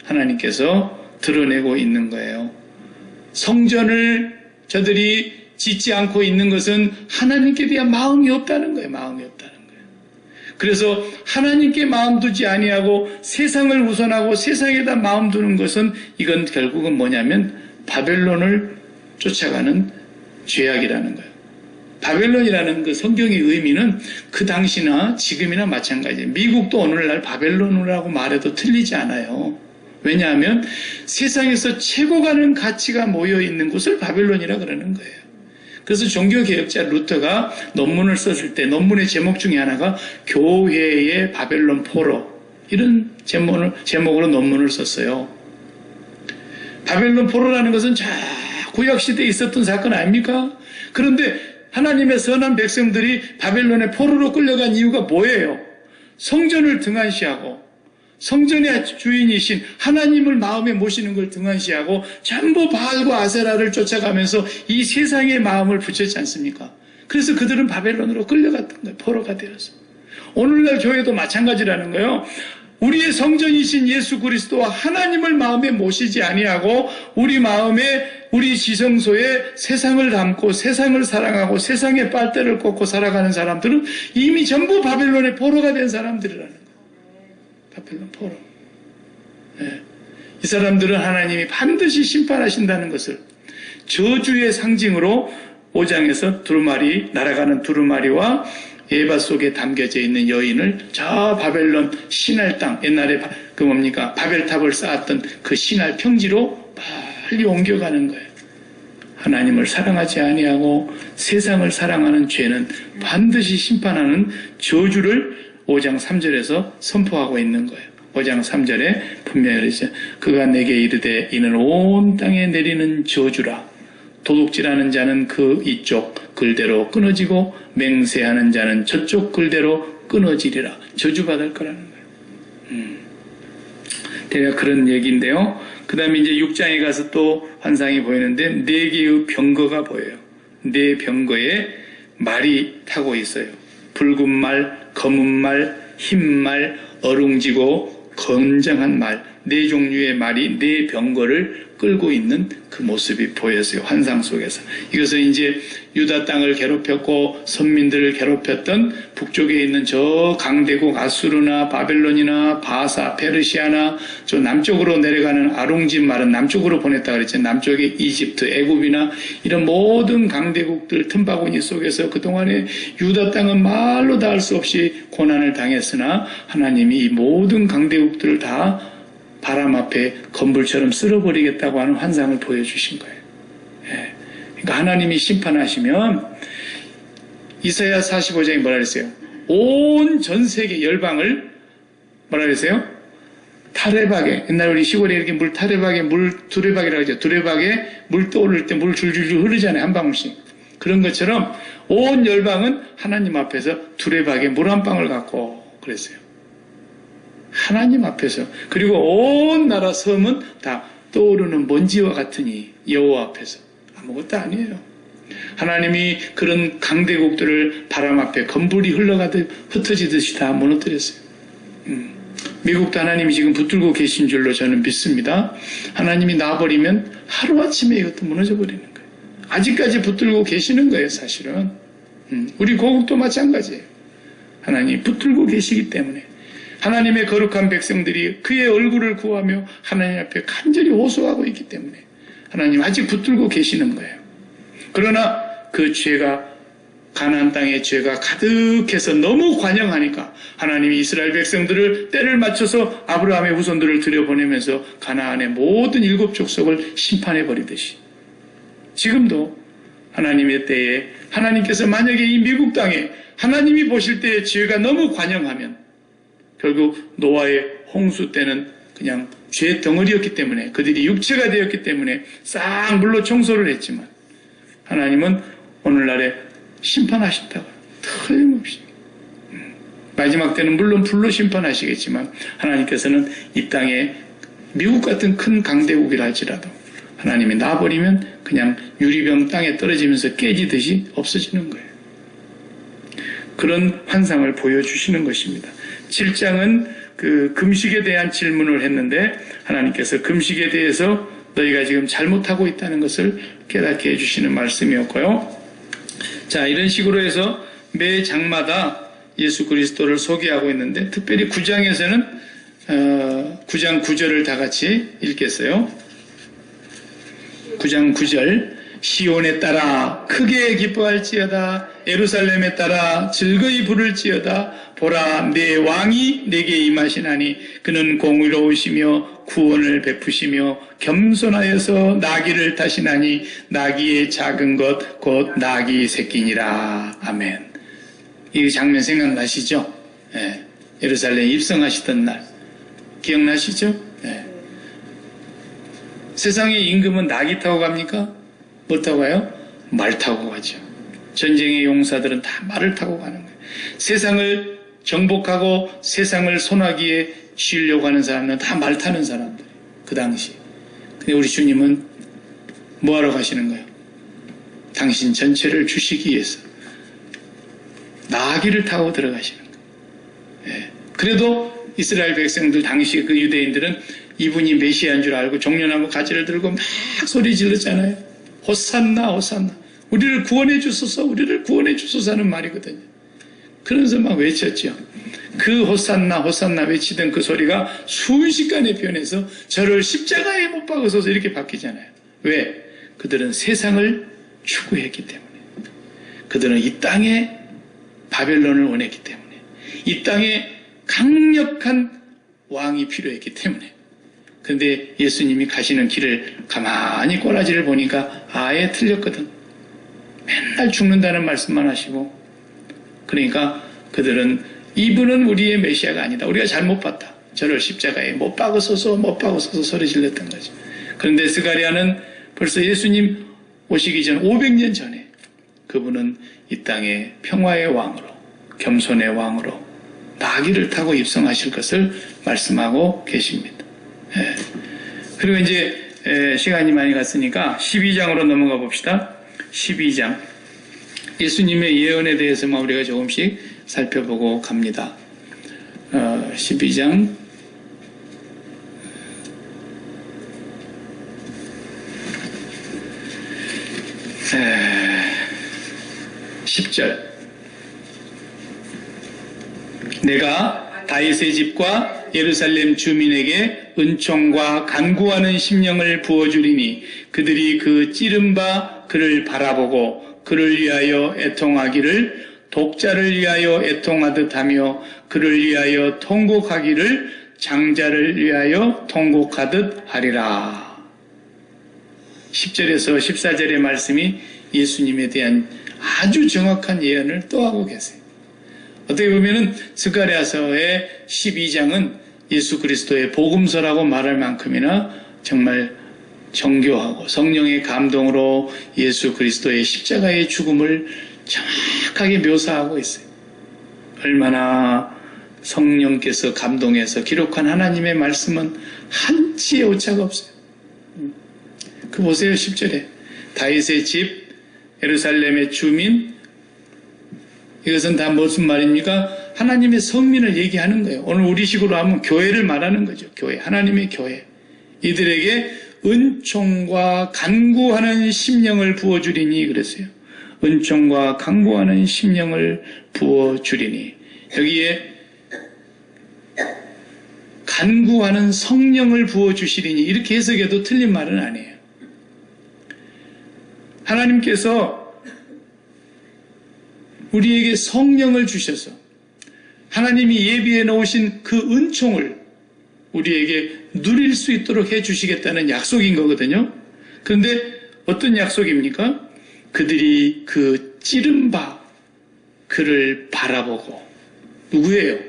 하나님께서 드러내고 있는 거예요. 성전을 저들이 짓지 않고 있는 것은 하나님께 대한 마음이 없다는 거예요. 마음이 없다는 거예요. 그래서 하나님께 마음 두지 아니하고 세상을 우선하고 세상에다 마음 두는 것은 이건 결국은 뭐냐면 바벨론을 쫓아가는 죄악이라는 거예요. 바벨론이라는 그 성경의 의미는 그 당시나 지금이나 마찬가지예요. 미국도 오늘날 바벨론이라고 말해도 틀리지 않아요. 왜냐하면 세상에서 최고 가는 가치가 모여있는 곳을 바벨론이라 그러는 거예요. 그래서 종교개혁자 루터가 논문을 썼을 때 논문의 제목 중에 하나가 교회의 바벨론 포로 이런 제목으로 논문을 썼어요. 바벨론 포로라는 것은 저 구약시대에 있었던 사건 아닙니까? 그런데 하나님의 선한 백성들이 바벨론의 포로로 끌려간 이유가 뭐예요? 성전을 등한시하고 성전의 주인이신 하나님을 마음에 모시는 걸 등한시하고 전부 바알과 아세라를 쫓아가면서 이 세상의 마음을 붙였지 않습니까? 그래서 그들은 바벨론으로 끌려갔던 거예요. 포로가 되어서. 오늘날 교회도 마찬가지라는 거예요. 우리의 성전이신 예수 그리스도와 하나님을 마음에 모시지 아니하고 우리 마음에 우리 지성소에 세상을 담고 세상을 사랑하고 세상의 빨대를 꽂고 살아가는 사람들은 이미 전부 바벨론의 포로가 된 사람들이라는 거예요. 바벨론 포로. 네. 이 사람들은 하나님이 반드시 심판하신다는 것을 저주의 상징으로 5장에서 두루마리, 날아가는 두루마리와 에바 속에 담겨져 있는 여인을 저 바벨론 신할 땅, 옛날에 그 뭡니까? 바벨탑을 쌓았던 그 신할 평지로 빨리 옮겨가는 거예요. 하나님을 사랑하지 아니하고 세상을 사랑하는 죄는 반드시 심판하는 저주를 5장 3절에서 선포하고 있는 거예요. 5장 3절에 분명히 그러죠. 그가 내게 이르되 이는 온 땅에 내리는 저주라. 도둑질하는 자는 그 이쪽 글대로 끊어지고 맹세하는 자는 저쪽 글대로 끊어지리라. 저주받을 거라는 거예요. 대략 그런 얘기인데요. 그 다음에 이제 6장에 가서 또 환상이 보이는데 4개의 병거가 보여요. 4병거에 말이 타고 있어요. 붉은 말, 검은 말, 흰 말, 어룽지고 건장한 말, 4종류의 말이 4병거를 끌고 있는 그 모습이 보였어요. 환상 속에서. 이것은 이제 유다 땅을 괴롭혔고 선민들을 괴롭혔던 북쪽에 있는 저 강대국 아수르나 바벨론이나 바사, 페르시아나 저 남쪽으로 내려가는 아룽진 말은 남쪽으로 보냈다 그랬죠. 남쪽에 이집트, 애굽이나 이런 모든 강대국들 틈바구니 속에서 그동안에 유다 땅은 말로 닿을 수 없이 고난을 당했으나 하나님이 이 모든 강대국들을 다 바람 앞에 건불처럼 쓸어버리겠다고 하는 환상을 보여주신 거예요. 예. 그러니까 하나님이 심판하시면 이사야 45장에 뭐라 그랬어요? 온 전 세계 열방을 뭐라 그랬어요? 타레박에, 옛날 우리 시골에 이렇게 물 타레박에 물 두레박이라고 하죠. 두레박에 물 떠오를 때 물 줄줄줄 흐르잖아요. 한 방울씩. 그런 것처럼 온 열방은 하나님 앞에서 두레박에 물 한 방울 갖고 그랬어요. 하나님 앞에서. 그리고 온 나라 섬은 다 떠오르는 먼지와 같으니 여호와 앞에서. 아무것도 아니에요. 하나님이 그런 강대국들을 바람 앞에 건불이 흘러가듯 흩어지듯이 다 무너뜨렸어요. 미국도 하나님이 지금 붙들고 계신 줄로 저는 믿습니다. 하나님이 놔버리면 하루아침에 이것도 무너져 버리는 거예요. 아직까지 붙들고 계시는 거예요, 사실은. 우리 고국도 마찬가지예요. 하나님이 붙들고 계시기 때문에 하나님의 거룩한 백성들이 그의 얼굴을 구하며 하나님 앞에 간절히 호소하고 있기 때문에 하나님 아직 붙들고 계시는 거예요. 그러나 그 죄가 가나안 땅의 죄가 가득해서 너무 관영하니까 하나님이 이스라엘 백성들을 때를 맞춰서 아브라함의 후손들을 들여보내면서 가나안의 모든 7 족속을 심판해버리듯이 지금도 하나님의 때에 하나님께서 만약에 이 미국 땅에 하나님이 보실 때의 죄가 너무 관영하면 결국 노아의 홍수 때는 그냥 죄의 덩어리였기 때문에, 그들이 육체가 되었기 때문에 싹 물로 청소를 했지만 하나님은 오늘날에 심판하신다고. 틀림없이. 마지막 때는 물론 불로 심판하시겠지만 하나님께서는 이 땅에 미국 같은 큰 강대국이라 할지라도 하나님이 놔버리면 그냥 유리병 땅에 떨어지면서 깨지듯이 없어지는 거예요. 그런 환상을 보여주시는 것입니다. 7장은 그 금식에 대한 질문을 했는데 하나님께서 금식에 대해서 너희가 지금 잘못하고 있다는 것을 깨닫게 해주시는 말씀이었고요. 자, 이런 식으로 해서 매 장마다 예수 그리스도를 소개하고 있는데 특별히 9장에서는 9장 9절을 다 같이 읽겠어요. 9장 9절 시온에 따라 크게 기뻐할지어다 예루살렘에 따라 즐거이 부를지어다 보라 내 왕이 내게 임하시나니 그는 공의로우시며 구원을 베푸시며 겸손하여서 나귀를 타시나니 나귀의 작은 것 곧 나귀 새끼니라. 아멘. 이 장면 생각나시죠? 예. 예루살렘에 입성하시던 날 기억나시죠? 예. 세상의 임금은 나귀 타고 갑니까? 뭐 타고 가요? 말 타고 가죠. 전쟁의 용사들은 다 말을 타고 가는 거예요. 세상을 정복하고 세상을 손아귀에 쥐려고 하는 사람은 다 말 타는 사람들. 그 당시. 근데 우리 주님은 뭐하러 가시는 거예요? 당신 전체를 주시기 위해서 나귀를 타고 들어가시는 거예요. 예. 그래도 이스라엘 백성들 당시 그 유대인들은 이분이 메시아인 줄 알고 종려나무 가지를 들고 막 소리 질렀잖아요. 호산나 호산나 우리를 구원해 주소서 우리를 구원해 주소서 하는 말이거든요. 그러면서 막 외쳤죠. 그 호산나 호산나 외치던 그 소리가 순식간에 변해서 저를 십자가에 못 박으소서 이렇게 바뀌잖아요. 왜? 그들은 세상을 추구했기 때문에 그들은 이 땅에 바벨론을 원했기 때문에 이 땅에 강력한 왕이 필요했기 때문에 그런데 예수님이 가시는 길을 가만히 꼬라지를 보니까 아예 틀렸거든. 맨날 죽는다는 말씀만 하시고 그러니까 그들은 이분은 우리의 메시아가 아니다. 우리가 잘못 봤다. 저를 십자가에 못 박으소서 못 박으소서 소리 질렀던 거죠. 그런데 스가랴는 벌써 예수님 오시기 전 500년 전에 그분은 이 땅에 평화의 왕으로 겸손의 왕으로 나귀를 타고 입성하실 것을 말씀하고 계십니다. 예. 그리고 이제 시간이 많이 갔으니까 12장으로 넘어가 봅시다. 12장 예수님의 예언에 대해서만 우리가 조금씩 살펴보고 갑니다. 12장 10절 내가 다윗의 집과 예루살렘 주민에게 은총과 간구하는 심령을 부어주리니 그들이 그 찌른 바 그를 바라보고 그를 위하여 애통하기를 독자를 위하여 애통하듯 하며 그를 위하여 통곡하기를 장자를 위하여 통곡하듯 하리라. 10절에서 14절의 말씀이 예수님에 대한 아주 정확한 예언을 또 하고 계세요. 어떻게 보면은 스가랴서의 12장은 예수 그리스도의 복음서라고 말할 만큼이나 정말 정교하고 성령의 감동으로 예수 그리스도의 십자가의 죽음을 정확하게 묘사하고 있어요. 얼마나 성령께서 감동해서 기록한 하나님의 말씀은 한치의 오차가 없어요. 그 보세요. 10절에 다윗의 집, 예루살렘의 주민, 이것은 다 무슨 말입니까? 하나님의 성민을 얘기하는 거예요. 오늘 우리식으로 하면 교회를 말하는 거죠. 교회, 하나님의 교회. 이들에게 은총과 간구하는 심령을 부어주리니 그랬어요. 은총과 간구하는 심령을 부어주리니 여기에 간구하는 성령을 부어주시리니 이렇게 해석해도 틀린 말은 아니에요. 하나님께서 우리에게 성령을 주셔서 하나님이 예비해 놓으신 그 은총을 우리에게 누릴 수 있도록 해주시겠다는 약속인 거거든요. 그런데 어떤 약속입니까? 그들이 그 찌른 바 그를 바라보고 누구예요?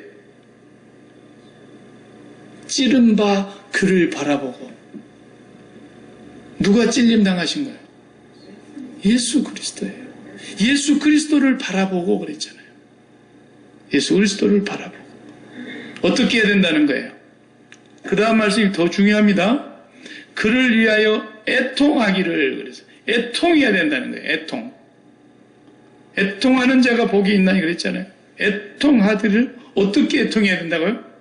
찌른 바 그를 바라보고. 누가 찔림 당하신 거예요? 예수 그리스도예요. 예수 그리스도를 바라보고 그랬잖아요. 예수 그리스도를 바라보고. 어떻게 해야 된다는 거예요? 그 다음 말씀이 더 중요합니다. 그를 위하여 애통하기를. 그래서 애통해야 된다는 거예요. 애통. 애통하는 자가 복이 있나니 그랬잖아요. 애통하기를 어떻게 애통해야 된다고요?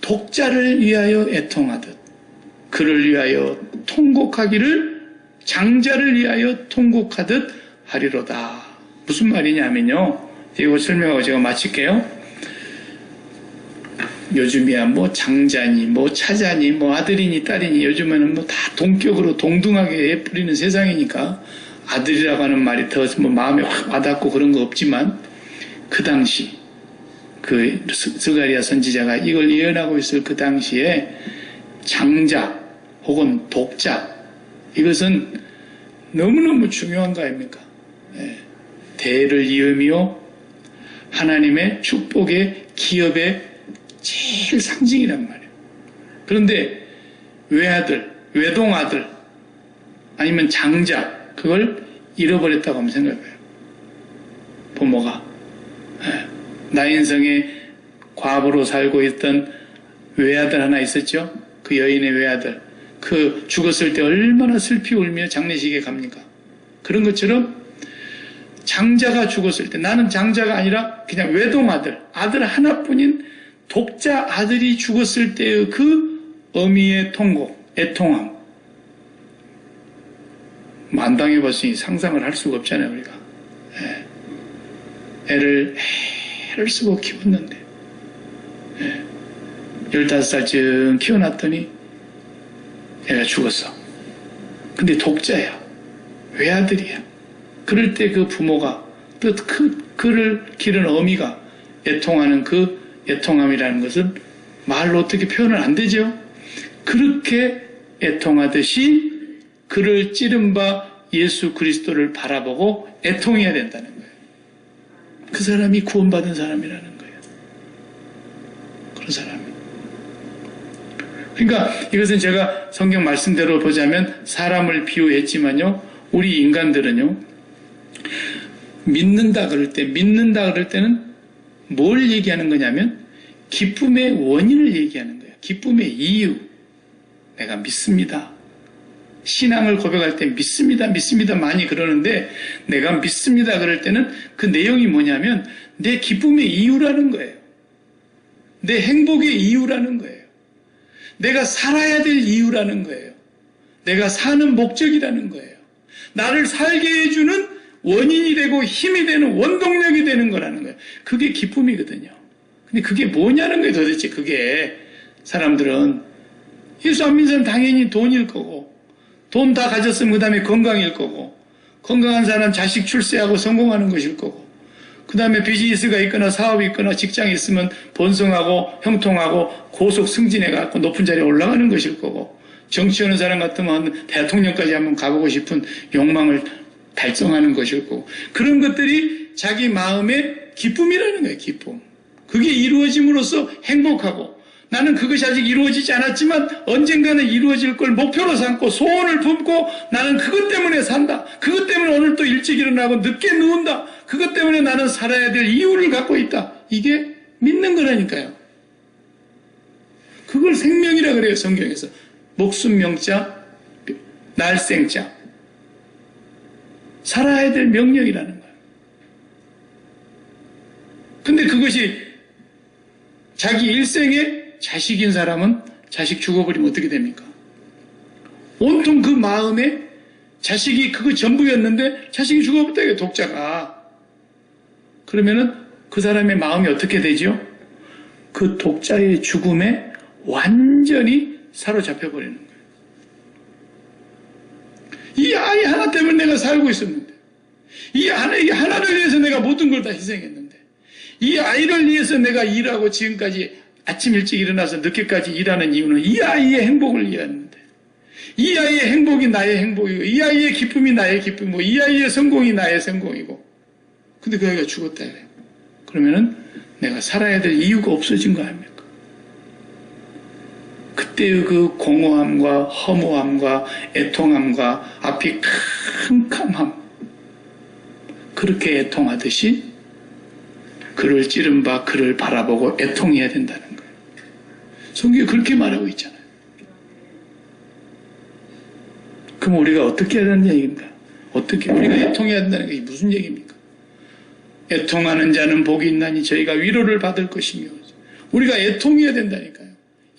독자를 위하여 애통하듯 그를 위하여 통곡하기를 장자를 위하여 통곡하듯 하리로다. 무슨 말이냐면요. 이거 설명하고 제가 마칠게요. 요즘이야 뭐 장자니 뭐 차자니 뭐 아들이니 딸이니 요즘에는 뭐 다 동격으로 동등하게 뿌리는 세상이니까 아들이라고 하는 말이 더 뭐 마음에 확 와닿고 그런 거 없지만 그 당시 그 스가랴 선지자가 이걸 예언하고 있을 그 당시에 장자 혹은 독자 이것은 너무너무 중요한 거 아닙니까? 대를 이으며 하나님의 축복의 기업의 제일 상징이란 말이에요. 그런데 외아들, 외동아들 아니면 장자 그걸 잃어버렸다고 한번 생각해봐요. 부모가 나인성에 과부로 살고 있던 외아들 하나 있었죠. 그 여인의 외아들 그 죽었을 때 얼마나 슬피 울며 장례식에 갑니까? 그런 것처럼 장자가 죽었을 때 나는 장자가 아니라 그냥 외동아들 아들 하나뿐인 독자 아들이 죽었을 때의 그 어미의 통곡, 애통함 안 당해봤으니 상상을 할 수가 없잖아요. 우리가 애를 쓰고 키웠는데 15살쯤 키워놨더니 애가 죽었어. 근데 독자야. 외아들이야. 그럴 때 그 부모가 또 그를 기른 어미가 애통하는 그 애통함이라는 것은 말로 어떻게 표현은 안 되죠. 그렇게 애통하듯이 그를 찌른 바 예수 그리스도를 바라보고 애통해야 된다는 거예요. 그 사람이 구원받은 사람이라는 거예요. 그런 사람이. 그러니까 이것은 제가 성경 말씀대로 보자면 사람을 비유했지만요. 우리 인간들은요. 믿는다 그럴 때는 뭘 얘기하는 거냐면 기쁨의 원인을 얘기하는 거예요. 기쁨의 이유. 내가 믿습니다. 신앙을 고백할 때 믿습니다 많이 그러는데 내가 믿습니다 그럴 때는 그 내용이 뭐냐면 내 기쁨의 이유라는 거예요. 내 행복의 이유라는 거예요. 내가 살아야 될 이유라는 거예요. 내가 사는 목적이라는 거예요. 나를 살게 해주는 원인이 되고 힘이 되는 원동력이 되는 거라는 거예요. 그게 기쁨이거든요. 근데 그게 뭐냐는 거예요. 도대체 그게 사람들은 예수 안 믿는 사람 당연히 돈일 거고 돈 다 가졌으면 그 다음에 건강일 거고 건강한 사람 자식 출세하고 성공하는 것일 거고 그 다음에 비즈니스가 있거나 사업이 있거나 직장이 있으면 번성하고 형통하고 고속 승진해갖고 높은 자리에 올라가는 것일 거고 정치하는 사람 같으면 대통령까지 한번 가보고 싶은 욕망을 달성하는 것일 거고 그런 것들이 자기 마음의 기쁨이라는 거예요. 기쁨. 그게 이루어짐으로써 행복하고 나는 그것이 아직 이루어지지 않았지만 언젠가는 이루어질 걸 목표로 삼고 소원을 품고 나는 그것 때문에 산다. 그것 때문에 오늘 또 일찍 일어나고 늦게 누운다. 그것 때문에 나는 살아야 될 이유를 갖고 있다. 이게 믿는 거라니까요. 그걸 생명이라 그래요. 성경에서. 목숨 명자, 날생자. 살아야 될 명령이라는 거예요. 근데 그것이 자기 일생에 자식인 사람은 자식 죽어버리면 어떻게 됩니까? 온통 그 마음에 자식이 그거 전부였는데 자식이 죽어버렸다 이게 독자가. 그러면은 그 사람의 마음이 어떻게 되죠? 그 독자의 죽음에 완전히 사로잡혀 버리는 거예요. 이 아이 하나 때문에 내가 살고 있었는데 이 하나를 위해서 내가 모든 걸 다 희생했는데 이 아이를 위해서 내가 일하고 지금까지 아침 일찍 일어나서 늦게까지 일하는 이유는 이 아이의 행복을 위하는데 이 아이의 행복이 나의 행복이고 이 아이의 기쁨이 나의 기쁨이고 이 아이의 성공이 나의 성공이고 근데 그 아이가 죽었다 이래요. 그러면은 내가 살아야 될 이유가 없어진 거 아닙니까? 그때의 그 공허함과 허무함과 애통함과 앞이 캄캄함, 그렇게 애통하듯이 그를 찌른 바 그를 바라보고 애통해야 된다는 거예요. 성경이 그렇게 말하고 있잖아요. 그럼 우리가 어떻게 해야 되는 얘기입니까? 어떻게 우리가 애통해야 된다는 게 무슨 얘기입니까? 애통하는 자는 복이 있나니 저희가 위로를 받을 것이며, 우리가 애통해야 된다니까요.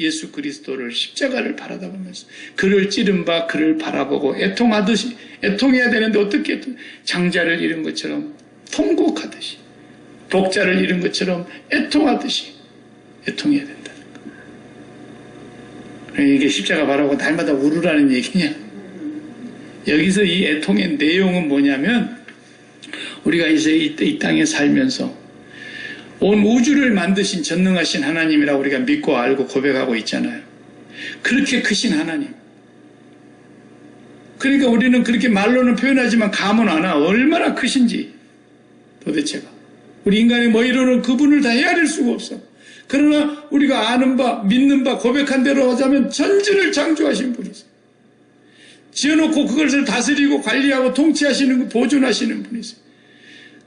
예수 그리스도를, 십자가를 바라다보면서 그를 찌른 바 그를 바라보고 애통하듯이, 애통해야 되는데 어떻게 장자를 잃은 것처럼 통곡하듯이, 독자를 잃은 것처럼 애통하듯이 애통해야 된다는 거예요. 이게 십자가 바라보고 날마다 울으라는 얘기냐? 여기서 이 애통의 내용은 뭐냐면, 우리가 이제 이 땅에 살면서 온 우주를 만드신 전능하신 하나님이라고 우리가 믿고 알고 고백하고 있잖아요. 그렇게 크신 하나님. 그러니까 우리는 그렇게 말로는 표현하지만 감은 안 와. 얼마나 크신지 도대체가. 우리 인간의 머리로는 그분을 다 헤아릴 수가 없어. 그러나 우리가 아는 바, 믿는 바, 고백한 대로 하자면 전지를 창조하신 분이세요. 지어놓고 그것을 다스리고 관리하고 통치하시는, 보존하시는 분이세요.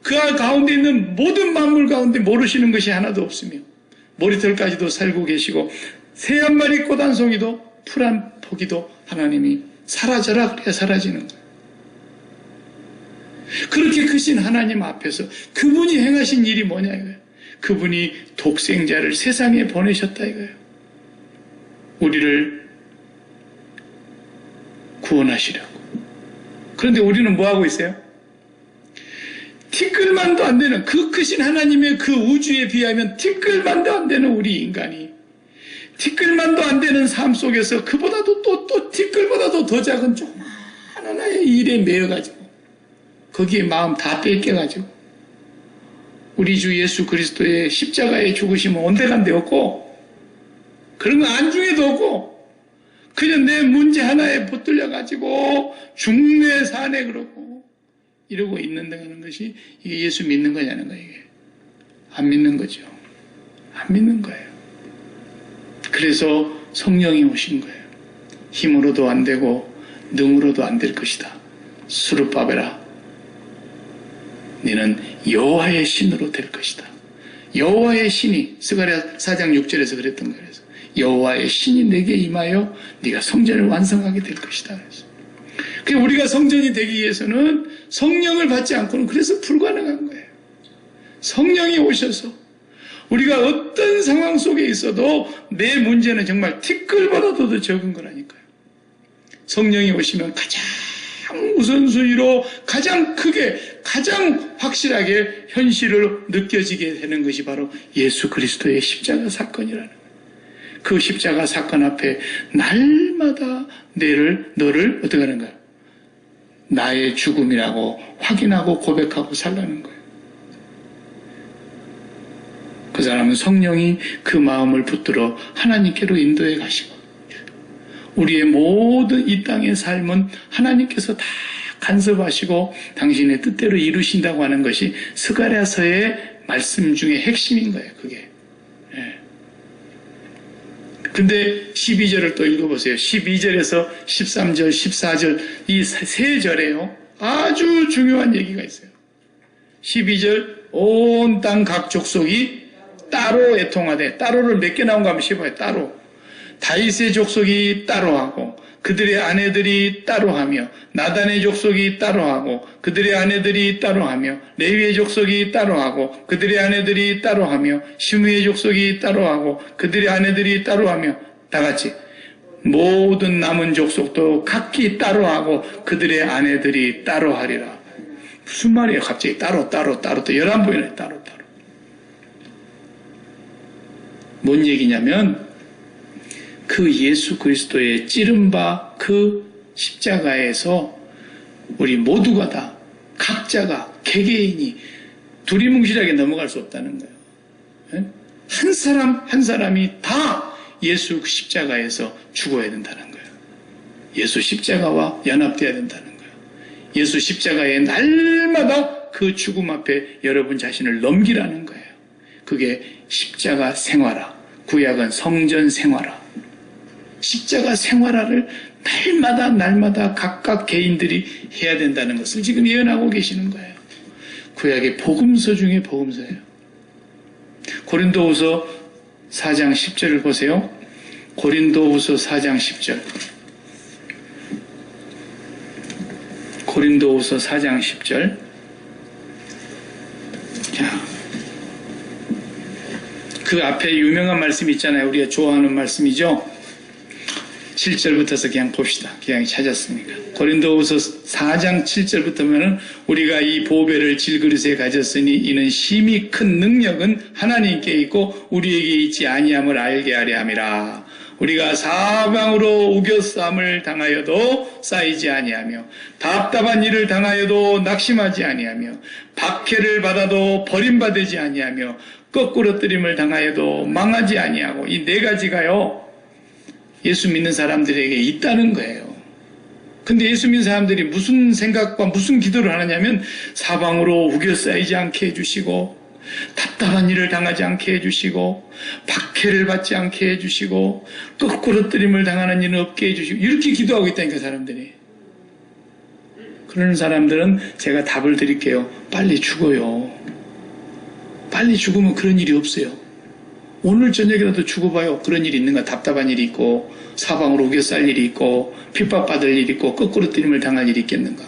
그 가운데 있는 모든 만물 가운데 모르시는 것이 하나도 없으며 머리털까지도 살고 계시고 새 한 마리 꽃 한 송이도 풀 한 포기도 하나님이 사라져라 그래야 사라지는 거예요. 그렇게 크신 하나님 앞에서 그분이 행하신 일이 뭐냐 이거예요. 그분이 독생자를 세상에 보내셨다 이거예요. 우리를 구원하시려고. 그런데 우리는 뭐하고 있어요? 티끌만도 안 되는, 그 크신 하나님의 그 우주에 비하면 티끌만도 안 되는 우리 인간이, 티끌만도 안 되는 삶 속에서 그보다도 또 티끌보다도 더 작은 조그마한 일에 매여가지고 거기에 마음 다 뺏겨가지고 우리 주 예수 그리스도의 십자가에 죽으시면 온데간데 없고 그런 거 안중에도 없고 그냥 내 문제 하나에 붙들려가지고 죽네 사네 그러고 이러고 있는다는 것이 이게 예수 믿는 거냐는 거예요. 이게 안 믿는 거죠. 안 믿는 거예요. 그래서 성령이 오신 거예요. 힘으로도 안 되고 능으로도 안 될 것이다. 수르바벨아, 너는 여호와의 신으로 될 것이다. 여호와의 신이, 스가랴 4장 6절에서 그랬던 거예요. 그래서 여호와의 신이 내게 임하여 네가 성전을 완성하게 될 것이다. 그래서 우리가 성전이 되기 위해서는 성령을 받지 않고는 그래서 불가능한 거예요. 성령이 오셔서 우리가 어떤 상황 속에 있어도 내 문제는 정말 티끌보다도 더 적은 거라니까요. 성령이 오시면 가장 우선순위로 가장 크게 가장 확실하게 현실을 느껴지게 되는 것이 바로 예수 그리스도의 십자가 사건이라는 거예요. 그 십자가 사건 앞에 날마다 너를 어떻게 하는가요? 나의 죽음이라고 확인하고 고백하고 살라는 거예요. 그 사람은 성령이 그 마음을 붙들어 하나님께로 인도해 가시고 우리의 모든 이 땅의 삶은 하나님께서 다 간섭하시고 당신의 뜻대로 이루신다고 하는 것이 스가랴서의 말씀 중에 핵심인 거예요. 그게. 근데 12절을 또 읽어보세요. 12절에서 13절, 14절 이 세 절에요. 아주 중요한 얘기가 있어요. 12절 온 땅 각 족속이 따로 애통하되, 따로를 몇 개 나온가 한번 씹어요. 따로. 다윗의 족속이 따로 하고 그들의 아내들이 따로 하며 나단의 족속이 따로 하고 그들의 아내들이 따로 하며 레위의 족속이 따로 하고 그들의 아내들이 따로 하며 시므의 족속이 따로 하고 그들의 아내들이 따로 하며 다같이 모든 남은 족속도 각기 따로 하고 그들의 아내들이 따로 하리라. 무슨 말이에요? 갑자기 따로 또 11번이나 따로. 뭔 얘기냐면 그 예수 그리스도의 찌른 바 그 십자가에서 우리 모두가 다 각자가 개개인이 두리뭉실하게 넘어갈 수 없다는 거예요. 한 사람 한 사람이 다 예수 십자가에서 죽어야 된다는 거예요. 예수 십자가와 연합되어야 된다는 거예요. 예수 십자가에 날마다 그 죽음 앞에 여러분 자신을 넘기라는 거예요. 그게 십자가 생활화, 구약은 성전 생활화. 십자가 생활화를 날마다 각각 개인들이 해야 된다는 것을 지금 예언하고 계시는 거예요. 구약의 복음서 중에 복음서예요. 고린도후서 4장 10절을 보세요. 고린도후서 4장 10절. 고린도후서 4장 10절. 자, 그 앞에 유명한 말씀이 있잖아요. 우리가 좋아하는 말씀이죠. 7절부터서 그냥 봅시다. 그냥 찾았으니까. 고린도후서 4장 7절부터면은 우리가 이 보배를 질그릇에 가졌으니 이는 심히 큰 능력은 하나님께 있고 우리에게 있지 아니함을 알게 하려 함이라. 우리가 사방으로 우겨싸움을 당하여도 쌓이지 아니하며 답답한 일을 당하여도 낙심하지 아니하며 박해를 받아도 버림받지 아니하며 거꾸러뜨림을 당하여도 망하지 아니하고 이 네 가지가요. 예수 믿는 사람들에게 있다는 거예요. 근데 예수 믿는 사람들이 무슨 생각과 무슨 기도를 하느냐면 사방으로 우겨싸이지 않게 해주시고 답답한 일을 당하지 않게 해주시고 박해를 받지 않게 해주시고 거꾸러뜨림을 당하는 일은 없게 해주시고 이렇게 기도하고 있다니까 사람들이. 그러는 사람들은 제가 답을 드릴게요. 빨리 죽어요. 빨리 죽으면 그런 일이 없어요. 오늘 저녁이라도 죽어봐요. 그런 일이 있는가? 답답한 일이 있고 사방으로 우겨쌀 일이 있고 핍박받을 일이 있고 거꾸러뜨림을 당할 일이 있겠는가?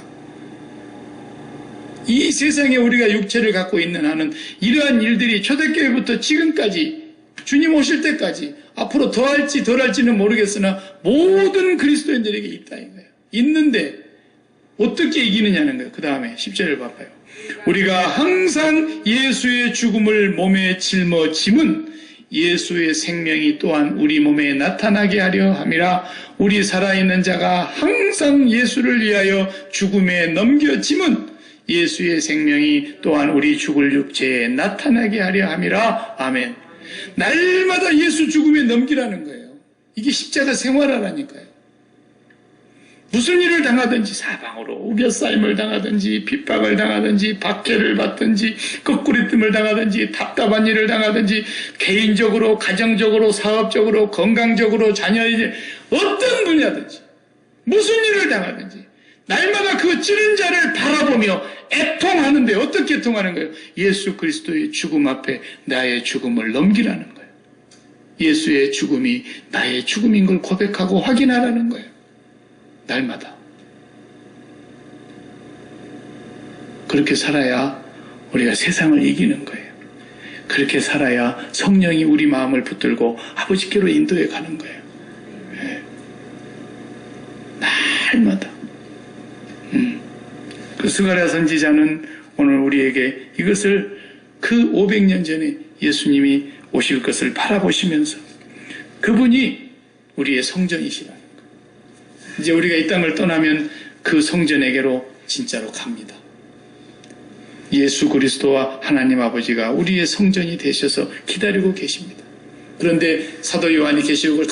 이 세상에 우리가 육체를 갖고 있는 한은 이러한 일들이 초대교회부터 지금까지 주님 오실 때까지 앞으로 더할지 덜할지는 모르겠으나 모든 그리스도인들에게 있다 이거예요. 있는데 어떻게 이기느냐는 거예요. 그 다음에 10절을 봐봐요. 우리가 항상 예수의 죽음을 몸에 짊어짐은 예수의 생명이 또한 우리 몸에 나타나게 하려 함이라. 우리 살아있는 자가 항상 예수를 위하여 죽음에 넘겨짐은 예수의 생명이 또한 우리 죽을 육체에 나타나게 하려 함이라. 아멘. 날마다 예수 죽음에 넘기라는 거예요. 이게 십자가 생활하라니까요. 무슨 일을 당하든지 사방으로 우겨싸임을 당하든지 핍박을 당하든지 박해를 받든지 거꾸리뜸을 당하든지 답답한 일을 당하든지 개인적으로 가정적으로 사업적으로 건강적으로 자녀의 어떤 분야든지 무슨 일을 당하든지 날마다 그 찌른 자를 바라보며 애통하는데 어떻게 애통하는 거예요? 예수 그리스도의 죽음 앞에 나의 죽음을 넘기라는 거예요. 예수의 죽음이 나의 죽음인 걸 고백하고 확인하라는 거예요. 날마다. 그렇게 살아야 우리가 세상을 이기는 거예요. 그렇게 살아야 성령이 우리 마음을 붙들고 아버지께로 인도해 가는 거예요. 네. 날마다. 그 스가랴 선지자는 오늘 우리에게 이것을 그 500년 전에 예수님이 오실 것을 바라보시면서 그분이 우리의 성전이시라는 거예요. 이제 우리가 이 땅을 떠나면 그 성전에게로 진짜로 갑니다. 예수 그리스도와 하나님 아버지가 우리의 성전이 되셔서 기다리고 계십니다. 그런데 사도 요한이 계시록을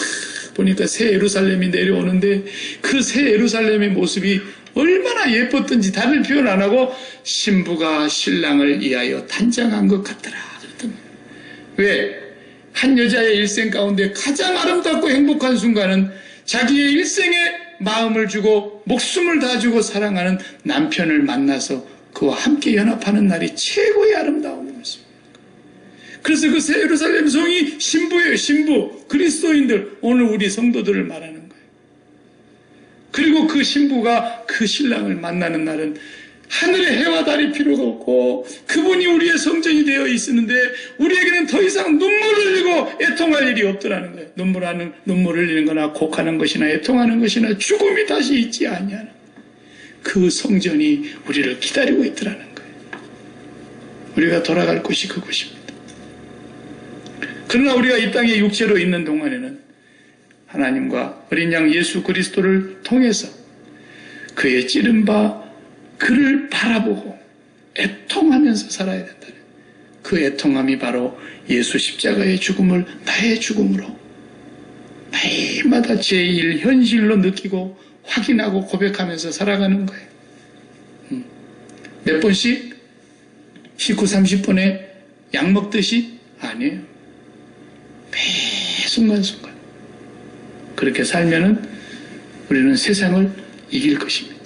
보니까 새 예루살렘이 내려오는데 그 새 예루살렘의 모습이 얼마나 예뻤던지 다른 표현 안 하고 신부가 신랑을 위하여 단장한 것 같더라 그랬던 거예요. 왜? 한 여자의 일생 가운데 가장 아름답고 행복한 순간은 자기의 일생에 마음을 주고 목숨을 다 주고 사랑하는 남편을 만나서 그와 함께 연합하는 날이 최고의 아름다운 것입니다. 그래서 그 새 예루살렘 성이 신부예요. 신부. 그리스도인들. 오늘 우리 성도들을 말하는 거예요. 그리고 그 신부가 그 신랑을 만나는 날은 하늘의 해와 달이 필요가 없고 그분이 우리의 성전이 되어 있었는데 우리에게는 더 이상 눈물을 흘리고 애통할 일이 없더라는 거예요. 눈물을 흘리는 거나 곡하는 것이나 애통하는 것이나 죽음이 다시 있지 아니하는 그 성전이 우리를 기다리고 있더라는 거예요. 우리가 돌아갈 곳이 그곳입니다. 그러나 우리가 이 땅에 육체로 있는 동안에는 하나님과 어린 양 예수 그리스도를 통해서 그의 찌른 바 그를 바라보고 애통하면서 살아야 된다는 그 애통함이 바로 예수 십자가의 죽음을 나의 죽음으로 매일마다 제1 현실로 느끼고 확인하고 고백하면서 살아가는 거예요. 몇 번씩? 식후 30분에 약 먹듯이? 아니에요. 매 순간순간 그렇게 살면은 우리는 세상을 이길 것입니다.